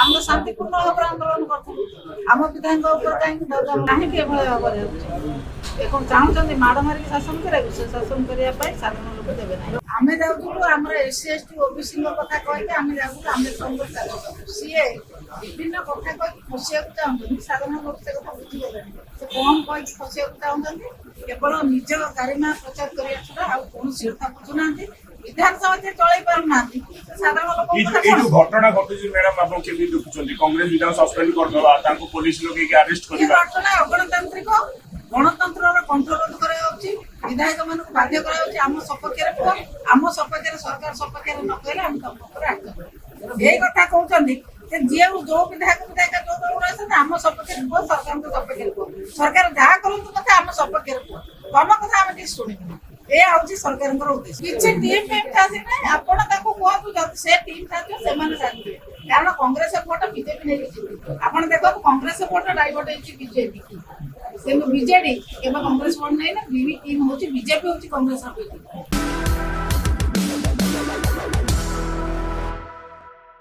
ଆମେ ଶାନ୍ତିପୂର୍ଣ୍ଣ ଭାବରେ ଆନ୍ଦୋଳନ କରୁଥିଲୁ। ଆମ ବିଧାୟକଙ୍କ ଉପରେ କାହିଁକି କାହିଁକି ଏଭଳି ଭାବରେ ହେଉଛି? ଏ କ'ଣ ଚାହୁଁଛନ୍ତି ମାଡ଼ ମାରିକି ଶାସନ କରିବାକୁ? ସେ ଶାସନ କରିବା ପାଇଁ ସାଧାରଣ ଲୋକ ଦେବେ ନାହିଁ। ଆମେ ଯାଉଥିଲୁ ଆମର SC ST OBCଙ୍କ କଥା କହିକି ଆମେ ଯାଉଥିଲୁ ଆମ୍ବେଦକରଙ୍କ ଚାଲୁ ସିଏ ବିଭିନ୍ନ କଥା କହିକି ଖସିବାକୁ ଚାହୁଁଛନ୍ତି। ସାଧାରଣ ଲୋକ ସେ କଥା ବୁଝିଗଲେଣି। ସେ କ'ଣ କହିକି ଖସିବାକୁ ଚାହୁଁଛନ୍ତି? କେବଳ ନିଜ ଗାରିମା ପ୍ରଚାର କରିବା ଛଡ଼ା ଆଉ କୌଣସି କଥା ବୁଝୁନାହାନ୍ତି। ବିଧାନସଭା ଯେ ଚଳେଇ ପାରୁନାହାନ୍ତି ସାଧାରଣ ଲୋକ ଘଟଣା ଘଟୁଛି ମ୍ୟାଡାମ ଆପଣ କେମିତି ଦେଖୁଛନ୍ତି? କଂଗ୍ରେସ ବିଧାନ ସସ୍ପେଣ୍ଡ କରିଦେବା, ତାଙ୍କୁ ପୋଲିସ ଲଗେଇକି ଆରେଷ୍ଟ କରିବା, ଘଟଣା ଅଗଣତାନ୍ତ୍ରିକ। ଗଣତନ୍ତ୍ରର କଣ୍ଟ୍ରୋଲ କରାଯାଉଛି। ବିଧାୟକ ମାନଙ୍କୁ ବାଧ୍ୟ କରାଯାଉଛି ଆମ ସପକ୍ଷରେ କୁହ, ଆମ ସପକ୍ଷରେ ସରକାର ସପକ୍ଷରେ ନ କହିଲେ ଆମେ ତମ ଉପରେ ଆକ୍ଟ କରିବୁ। ଏଇ କଥା କହୁଛନ୍ତି ଯେ ଯିଏ ଯୋଉ ବିଧାୟକ ଯୋଉ ଦଳରୁ ଆସନ୍ତି ଆମ ସପକ୍ଷରେ କୁହ, ସରକାରଙ୍କ ସପକ୍ଷରେ କୁହ। ସରକାର ଯାହା କରନ୍ତୁ କଥା ଆମ ସପକ୍ଷରେ କୁହ, ତମ କଥା ଆମେ ଟିକେ ଶୁଣିବୁ। ଏଇଆ ହଉଛି ସରକାରଙ୍କର ଉଦ୍ଦେଶ୍ୟ। କିଛି ଟିମ୍ ଚାଷୀ ନାହିଁ, ଆପଣ ତାକୁ କୁହନ୍ତୁ ଯଦି ସେ ଟିମ୍ ଚାଷୀ ସେମାନେ ଚାଲିବେ। କାରଣ କଂଗ୍ରେସ ଭୋଟ ବିଜେପି ନେଇକି ଯିବେ। ଆପଣ ଦେଖନ୍ତୁ କଂଗ୍ରେସ ଭୋଟ ଡାଇଭର୍ଟ ହେଇଛି ବିଜେପି କିନ୍ତୁ ବିଜେଡି କେବେ କଂଗ୍ରେସ ଭୋଟ ନେଇନା। ଟିମ୍ ହଉଛି ବିଜେପି ହଉଛି କଂଗ୍ରେସର।